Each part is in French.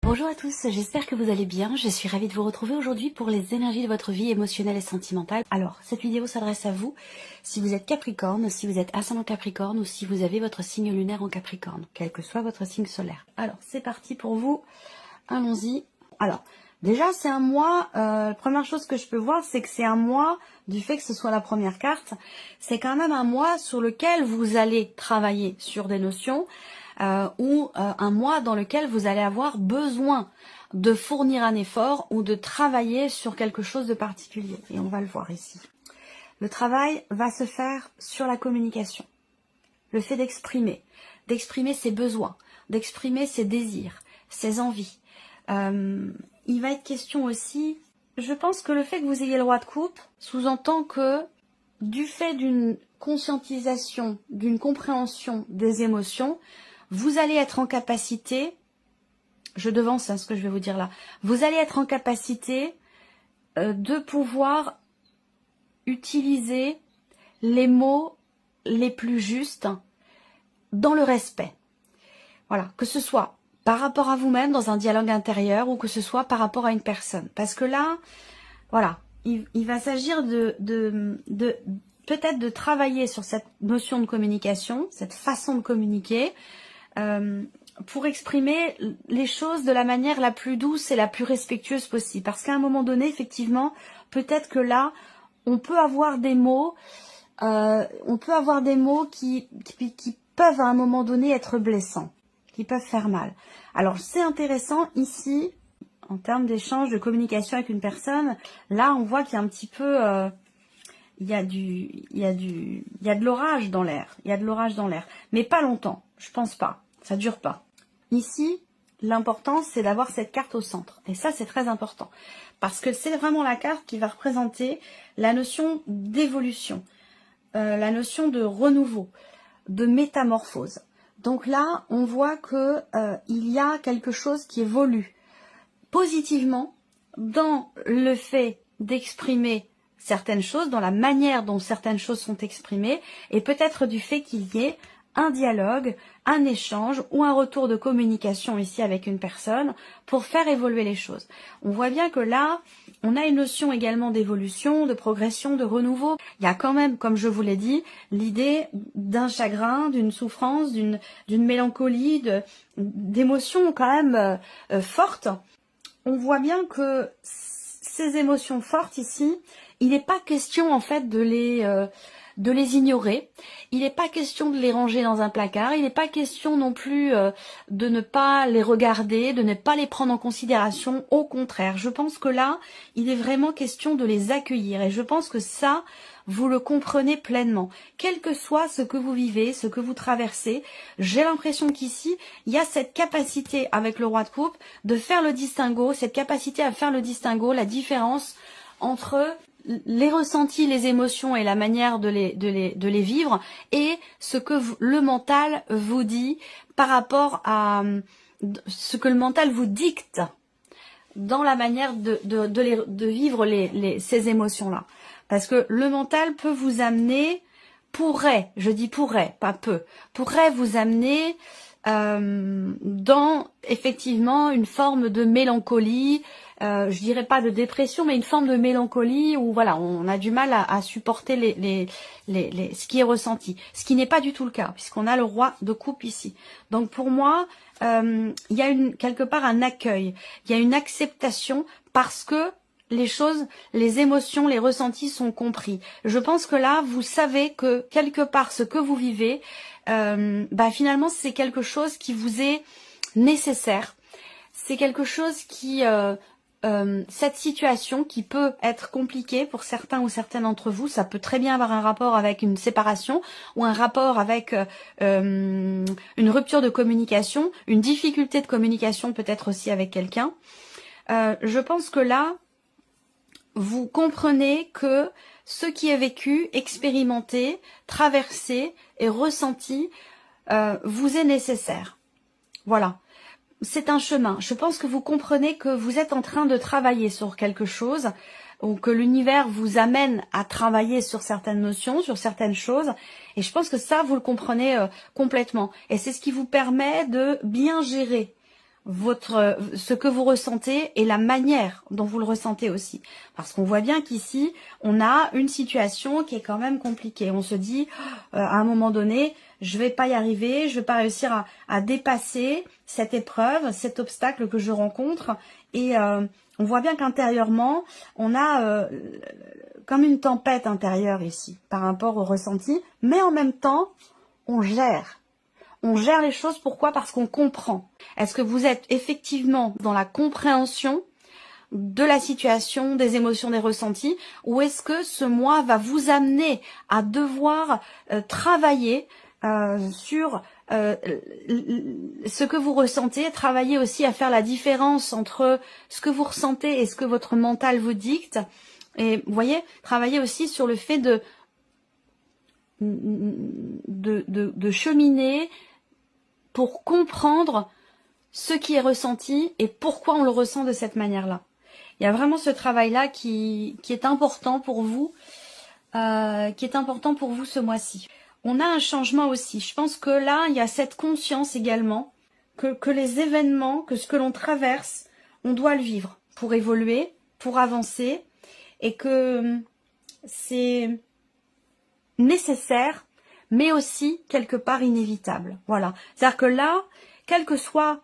Bonjour à tous, j'espère que vous allez bien. Je suis ravie de vous retrouver aujourd'hui pour les énergies de votre vie émotionnelle et sentimentale. Alors, cette vidéo s'adresse à vous si vous êtes Capricorne, si vous êtes ascendant Capricorne ou si vous avez votre signe lunaire en Capricorne, quel que soit votre signe solaire. Alors, c'est parti pour vous. Allons-y. Alors, déjà, c'est un mois, la première chose que je peux voir, c'est que c'est un mois, du fait que ce soit la première carte, c'est quand même un mois sur lequel vous allez travailler sur des notions, ou un mois dans lequel vous allez avoir besoin de fournir un effort ou de travailler sur quelque chose de particulier. Et on va le voir ici. Le travail va se faire sur la communication. Le fait d'exprimer ses besoins, d'exprimer ses désirs, ses envies. Il va être question aussi, je pense que le fait que vous ayez le roi de coupe sous-entend que du fait d'une conscientisation, d'une compréhension des émotions, vous allez être en capacité, je devance ce que je vais vous dire là, vous allez être en capacité de pouvoir utiliser les mots les plus justes dans le respect. Voilà, que ce soit par rapport à vous-même dans un dialogue intérieur ou que ce soit par rapport à une personne. Parce que là, voilà, il va s'agir peut-être de travailler sur cette notion de communication, cette façon de communiquer, pour exprimer les choses de la manière la plus douce et la plus respectueuse possible. Parce qu'à un moment donné, effectivement, peut-être que là, on peut avoir des mots, qui peuvent à un moment donné être blessants, qui peuvent faire mal. Alors c'est intéressant ici, en termes d'échange, de communication avec une personne, là on voit qu'il y a un petit peu, il y a de l'orage dans l'air, mais pas longtemps, je pense pas, ça dure pas. Ici, l'important c'est d'avoir cette carte au centre, et ça c'est très important, parce que c'est vraiment la carte qui va représenter la notion d'évolution, la notion de renouveau, de métamorphose. Donc là, on voit que il y a quelque chose qui évolue positivement dans le fait d'exprimer certaines choses, dans la manière dont certaines choses sont exprimées, et peut-être du fait qu'il y ait un dialogue, un échange ou un retour de communication ici avec une personne pour faire évoluer les choses. On voit bien que là, on a une notion également d'évolution, de progression, de renouveau. Il y a quand même, comme je vous l'ai dit, l'idée d'un chagrin, d'une souffrance, d'une mélancolie, d'émotions quand même fortes. On voit bien que ces émotions fortes ici, il n'est pas question en fait de les ignorer, il n'est pas question de les ranger dans un placard, il n'est pas question non plus de ne pas les regarder, de ne pas les prendre en considération, au contraire. Je pense que là, il est vraiment question de les accueillir et je pense que ça, vous le comprenez pleinement. Quel que soit ce que vous vivez, ce que vous traversez, j'ai l'impression qu'ici, il y a cette capacité avec le roi de coupe de faire le distinguo, cette capacité à faire le distinguo, la différence entre les ressentis, les émotions et la manière de les vivre et ce que le mental vous dit par rapport à ce que le mental vous dicte dans la manière de vivre ces émotions-là. Parce que le mental peut vous amener, je dis pourrait, pas peut, pourrait vous amener dans effectivement une forme de mélancolie, je dirais pas de dépression, mais une forme de mélancolie où voilà, on a du mal à supporter ce qui est ressenti. Ce qui n'est pas du tout le cas, puisqu'on a le roi de coupe ici. Donc pour moi, il y a quelque part un accueil, il y a une acceptation parce que les choses, les émotions, les ressentis sont compris. Je pense que là, vous savez que quelque part, ce que vous vivez, finalement, c'est quelque chose qui vous est nécessaire. C'est quelque chose qui, cette situation qui peut être compliquée pour certains ou certaines d'entre vous, ça peut très bien avoir un rapport avec une séparation ou un rapport avec une rupture de communication, une difficulté de communication peut-être aussi avec quelqu'un. Je pense que là, vous comprenez que ce qui est vécu, expérimenté, traversé et ressenti vous est nécessaire. Voilà. C'est un chemin. Je pense que vous comprenez que vous êtes en train de travailler sur quelque chose ou que l'univers vous amène à travailler sur certaines notions, sur certaines choses. Et je pense que ça, vous le comprenez complètement. Et c'est ce qui vous permet de bien gérer ce que vous ressentez et la manière dont vous le ressentez aussi. Parce qu'on voit bien qu'ici, on a une situation qui est quand même compliquée. On se dit, à un moment donné, je vais pas y arriver, je vais pas réussir à dépasser cette épreuve, cet obstacle que je rencontre. Et on voit bien qu'intérieurement, on a comme une tempête intérieure ici, par rapport au ressenti. Mais en même temps, on gère. On gère les choses, pourquoi? Parce qu'on comprend. Est-ce que vous êtes effectivement dans la compréhension de la situation, des émotions, des ressentis, ou est-ce que ce mois va vous amener à devoir travailler sur ce que vous ressentez, travailler aussi à faire la différence entre ce que vous ressentez et ce que votre mental vous dicte, et vous voyez, travailler aussi sur le fait de cheminer pour comprendre ce qui est ressenti et pourquoi on le ressent de cette manière-là. Il y a vraiment ce travail-là qui est important pour vous, ce mois-ci. On a un changement aussi. Je pense que là, il y a cette conscience également que les événements, que ce que l'on traverse, on doit le vivre pour évoluer, pour avancer, et que c'est nécessaire, mais aussi quelque part inévitable. Voilà. C'est-à-dire que là, quelle que soit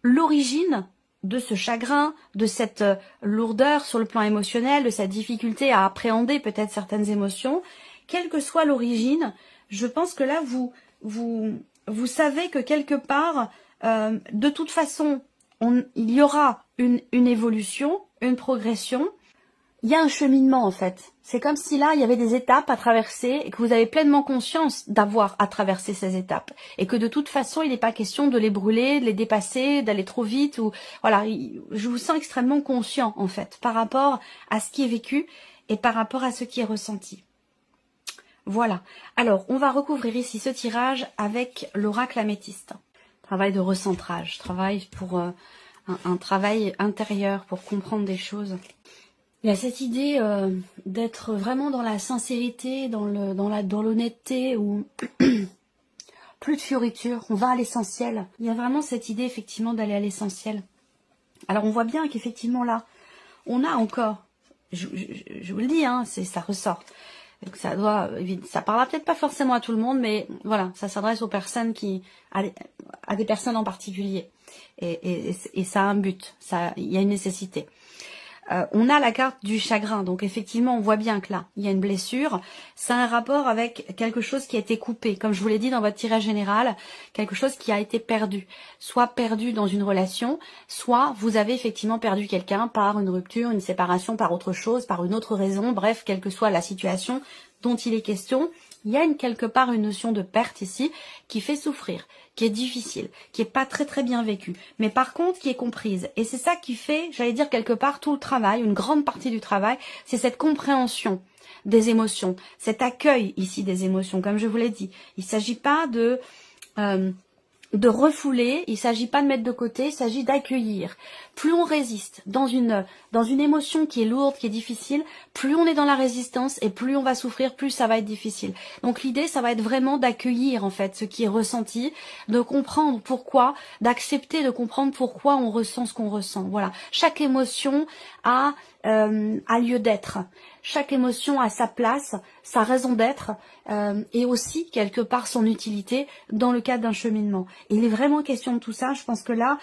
l'origine de ce chagrin, de cette lourdeur sur le plan émotionnel, de cette difficulté à appréhender peut-être certaines émotions, quelle que soit l'origine, je pense que là, vous savez que quelque part, de toute façon, il y aura une évolution, une progression. Il y a un cheminement en fait. C'est comme si là, il y avait des étapes à traverser et que vous avez pleinement conscience d'avoir à traverser ces étapes. Et que de toute façon, il n'est pas question de les brûler, de les dépasser, d'aller trop vite. Ou voilà, je vous sens extrêmement conscient en fait par rapport à ce qui est vécu et par rapport à ce qui est ressenti. Voilà. Alors, on va recouvrir ici ce tirage avec l'oracle améthyste. Travail de recentrage, travail pour un travail intérieur pour comprendre des choses. Il y a cette idée d'être vraiment dans la sincérité, dans l'honnêteté, ou plus de fioritures, on va à l'essentiel. Il y a vraiment cette idée effectivement d'aller à l'essentiel. Alors on voit bien qu'effectivement là, on a encore, je vous le dis, hein, ça ressort. Donc ça parlera peut-être pas forcément à tout le monde, mais voilà, ça s'adresse aux personnes à des personnes en particulier. Et ça a un but, il y a une nécessité. On a la carte du chagrin, donc effectivement on voit bien que là, il y a une blessure, ça a un rapport avec quelque chose qui a été coupé, comme je vous l'ai dit dans votre tirage général, quelque chose qui a été perdu, soit perdu dans une relation, soit vous avez effectivement perdu quelqu'un par une rupture, une séparation, par autre chose, par une autre raison, bref, quelle que soit la situation dont il est question, il y a quelque part une notion de perte ici qui fait souffrir, qui est difficile, qui est pas très très bien vécue, mais par contre qui est comprise. Et c'est ça qui fait, j'allais dire quelque part, tout le travail, une grande partie du travail, c'est cette compréhension des émotions, cet accueil ici des émotions, comme je vous l'ai dit. Il ne s'agit pas de refouler, il ne s'agit pas de mettre de côté, il s'agit d'accueillir. Plus on résiste dans une émotion qui est lourde, qui est difficile, plus on est dans la résistance et plus on va souffrir, plus ça va être difficile. Donc l'idée, ça va être vraiment d'accueillir en fait ce qui est ressenti, de comprendre pourquoi, d'accepter de comprendre pourquoi on ressent ce qu'on ressent. Voilà, chaque émotion a lieu d'être. Chaque émotion a sa place, sa raison d'être et aussi quelque part son utilité dans le cadre d'un cheminement. Et il est vraiment question de tout ça. Je pense que là,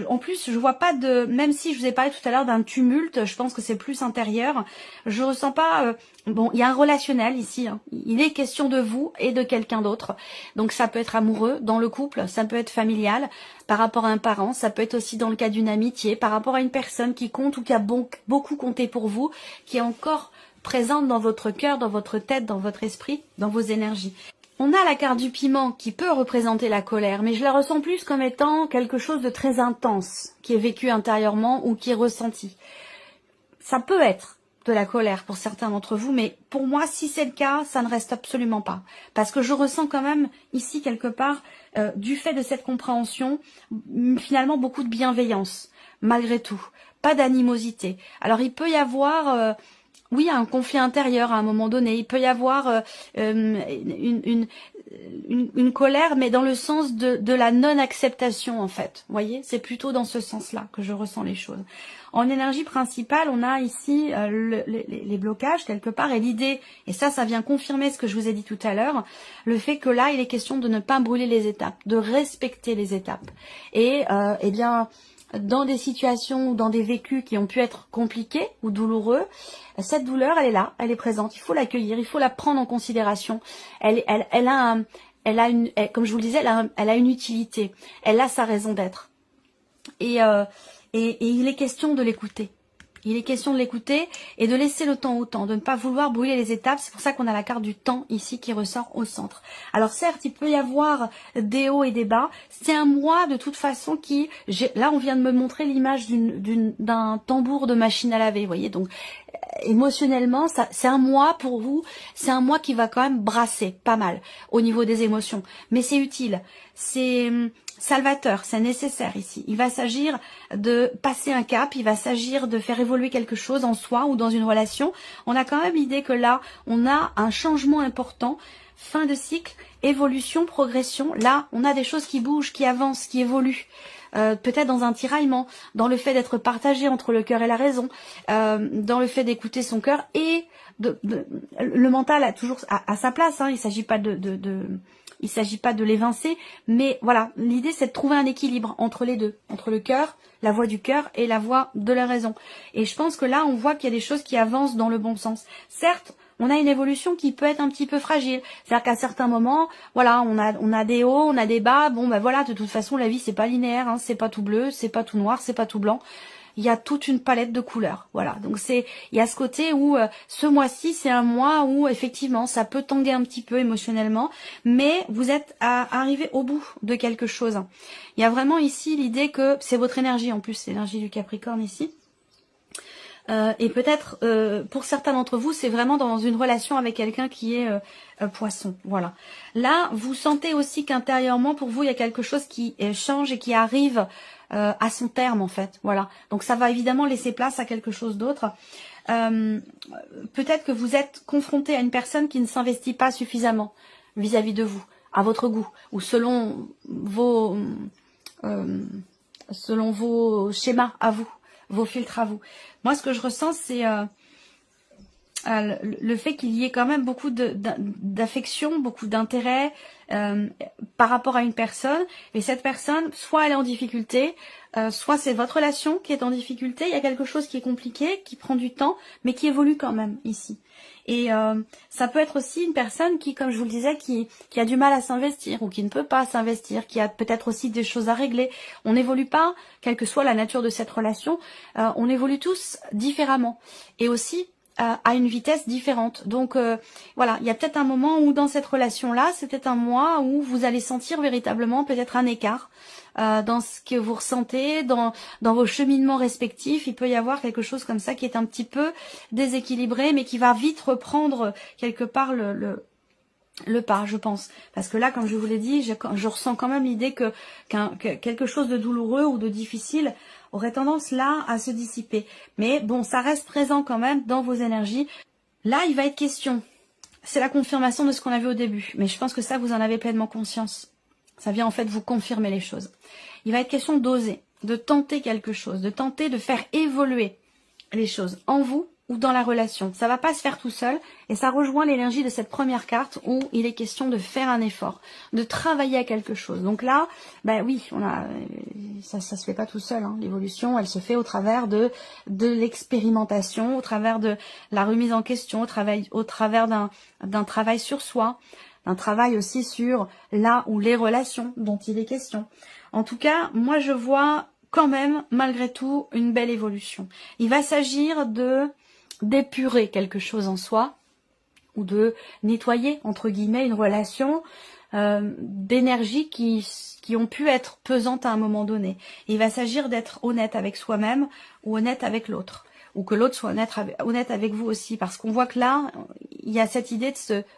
en plus, je vois pas même si je vous ai parlé tout à l'heure d'un tumulte, je pense que c'est plus intérieur. Je ressens pas. Bon, il y a un relationnel ici. Hein. Il est question de vous et de quelqu'un d'autre. Donc ça peut être amoureux dans le couple, ça peut être familial, par rapport à un parent, ça peut être aussi dans le cas d'une amitié, par rapport à une personne qui compte ou qui a beaucoup compté pour vous, qui est encore présente dans votre cœur, dans votre tête, dans votre esprit, dans vos énergies. On a la carte du piment qui peut représenter la colère, mais je la ressens plus comme étant quelque chose de très intense, qui est vécu intérieurement ou qui est ressenti. Ça peut être de la colère pour certains d'entre vous, mais pour moi, si c'est le cas, ça ne reste absolument pas. Parce que je ressens quand même ici quelque part, du fait de cette compréhension, finalement beaucoup de bienveillance, malgré tout. Pas d'animosité. Alors il peut y avoir oui, un conflit intérieur à un moment donné. Il peut y avoir une colère, mais dans le sens de la non-acceptation, en fait. Vous voyez, c'est plutôt dans ce sens-là que je ressens les choses. En énergie principale, on a ici les blocages quelque part, et l'idée, et ça vient confirmer ce que je vous ai dit tout à l'heure, le fait que là, il est question de ne pas brûler les étapes, de respecter les étapes. Et eh bien, dans des situations ou dans des vécus qui ont pu être compliqués ou douloureux, cette douleur, elle est là, elle est présente. Il faut l'accueillir, il faut la prendre en considération. Comme je vous le disais, elle a une utilité. Elle a sa raison d'être. Et il est question de l'écouter. Il est question de l'écouter et de laisser le temps au temps, de ne pas vouloir brûler les étapes. C'est pour ça qu'on a la carte du temps ici qui ressort au centre. Alors certes, il peut y avoir des hauts et des bas. C'est un mois de toute façon qui... Là, on vient de me montrer l'image d'un tambour de machine à laver, vous voyez. Donc, émotionnellement, c'est un mois pour vous. C'est un mois qui va quand même brasser pas mal au niveau des émotions. Mais c'est utile. C'est salvateur, c'est nécessaire ici. Il va s'agir de passer un cap, il va s'agir de faire évoluer quelque chose en soi ou dans une relation. On a quand même l'idée que là, on a un changement important, fin de cycle, évolution, progression. Là, on a des choses qui bougent, qui avancent, qui évoluent. Peut-être dans un tiraillement, dans le fait d'être partagé entre le cœur et la raison, dans le fait d'écouter son cœur et le mental a toujours à sa place. Hein, il s'agit pas il s'agit pas de l'évincer, mais voilà, l'idée c'est de trouver un équilibre entre les deux, entre le cœur, la voix du cœur et la voix de la raison. Et je pense que là, on voit qu'il y a des choses qui avancent dans le bon sens. Certes, on a une évolution qui peut être un petit peu fragile. C'est-à-dire qu'à certains moments, voilà, on a des hauts, on a des bas. Bon, ben voilà, de toute façon, la vie, c'est pas linéaire, hein, c'est pas tout bleu, c'est pas tout noir, c'est pas tout blanc. Il y a toute une palette de couleurs, voilà. Donc il y a ce côté où ce mois-ci, c'est un mois où effectivement, ça peut tanguer un petit peu émotionnellement, mais vous êtes arrivé au bout de quelque chose. Il y a vraiment ici l'idée que c'est votre énergie, en plus, c'est l'énergie du Capricorne ici. Et peut-être pour certains d'entre vous, c'est vraiment dans une relation avec quelqu'un qui est poisson. Voilà. Là, vous sentez aussi qu'intérieurement, pour vous, il y a quelque chose qui change et qui arrive à son terme, en fait. Voilà. Donc ça va évidemment laisser place à quelque chose d'autre. Peut-être que vous êtes confronté à une personne qui ne s'investit pas suffisamment vis-à-vis de vous, à votre goût, ou selon vos schémas à vous, vos filtres à vous. Moi, ce que je ressens, c'est le fait qu'il y ait quand même beaucoup d'affection, beaucoup d'intérêt par rapport à une personne. Et cette personne, soit elle est en difficulté, soit c'est votre relation qui est en difficulté. Il y a quelque chose qui est compliqué, qui prend du temps, mais qui évolue quand même ici. Et ça peut être aussi une personne qui, comme je vous le disais, qui a du mal à s'investir ou qui ne peut pas s'investir, qui a peut-être aussi des choses à régler. On n'évolue pas, quelle que soit la nature de cette relation, on évolue tous différemment. Et aussi à une vitesse différente. Donc voilà, il y a peut-être un moment où dans cette relation-là, c'est peut-être un mois où vous allez sentir véritablement peut-être un écart dans ce que vous ressentez, dans vos cheminements respectifs. Il peut y avoir quelque chose comme ça qui est un petit peu déséquilibré, mais qui va vite reprendre quelque part le pas, je pense. Parce que là, comme je vous l'ai dit, je ressens quand même l'idée que quelque chose de douloureux ou de difficile aurait tendance là à se dissiper. Mais bon, ça reste présent quand même dans vos énergies. Là, il va être question. C'est la confirmation de ce qu'on a vu au début. Mais je pense que ça, vous en avez pleinement conscience. Ça vient en fait vous confirmer les choses. Il va être question d'oser, de tenter quelque chose, de tenter de faire évoluer les choses en vous ou dans la relation. Ça va pas se faire tout seul et ça rejoint l'énergie de cette première carte où il est question de faire un effort, de travailler à quelque chose. Donc là, ben oui, ça se fait pas tout seul. Hein. L'évolution, elle se fait au travers de l'expérimentation, au travers de la remise en question, au travers d'un travail sur soi, d'un travail aussi sur là où les relations dont il est question. En tout cas, moi je vois quand même, malgré tout, une belle évolution. Il va s'agir d'épurer quelque chose en soi, ou de nettoyer, entre guillemets, une relation d'énergie qui ont pu être pesantes à un moment donné. Il va s'agir d'être honnête avec soi-même ou honnête avec l'autre. Ou que l'autre soit honnête avec vous aussi. Parce qu'on voit que là, il y a cette idée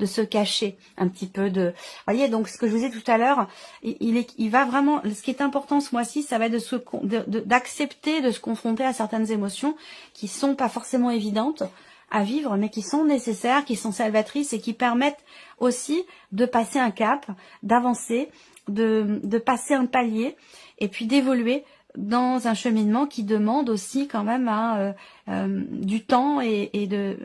de se cacher un petit peu. Voyez, donc ce que je vous ai dit tout à l'heure, il va vraiment... Ce qui est important ce mois-ci, ça va être d'accepter de se confronter à certaines émotions qui sont pas forcément évidentes. à vivre, mais qui sont nécessaires, qui sont salvatrices et qui permettent aussi de passer un cap, d'avancer, de passer un palier et puis d'évoluer dans un cheminement qui demande aussi quand même du temps et de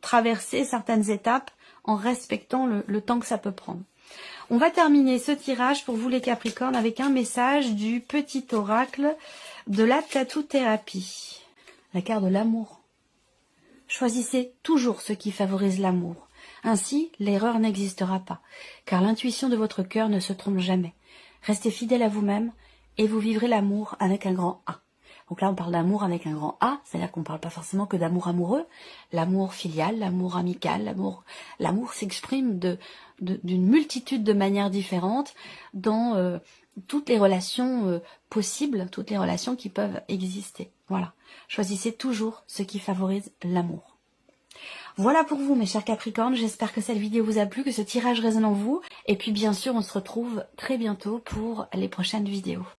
traverser certaines étapes en respectant le temps que ça peut prendre. On va terminer ce tirage pour vous les Capricornes avec un message du petit oracle de la tattoo-thérapie. La carte de l'amour. Choisissez toujours ce qui favorise l'amour. Ainsi, l'erreur n'existera pas, car l'intuition de votre cœur ne se trompe jamais. Restez fidèle à vous-même et vous vivrez l'amour avec un grand A. Donc là, on parle d'amour avec un grand A, c'est-à-dire qu'on ne parle pas forcément que d'amour amoureux. L'amour filial, l'amour amical, l'amour s'exprime d'une multitude de manières différentes dans toutes les relations possibles, toutes les relations qui peuvent exister. Voilà. Choisissez toujours ce qui favorise l'amour. Voilà pour vous mes chers Capricornes, j'espère que cette vidéo vous a plu, que ce tirage résonne en vous. Et puis bien sûr, on se retrouve très bientôt pour les prochaines vidéos.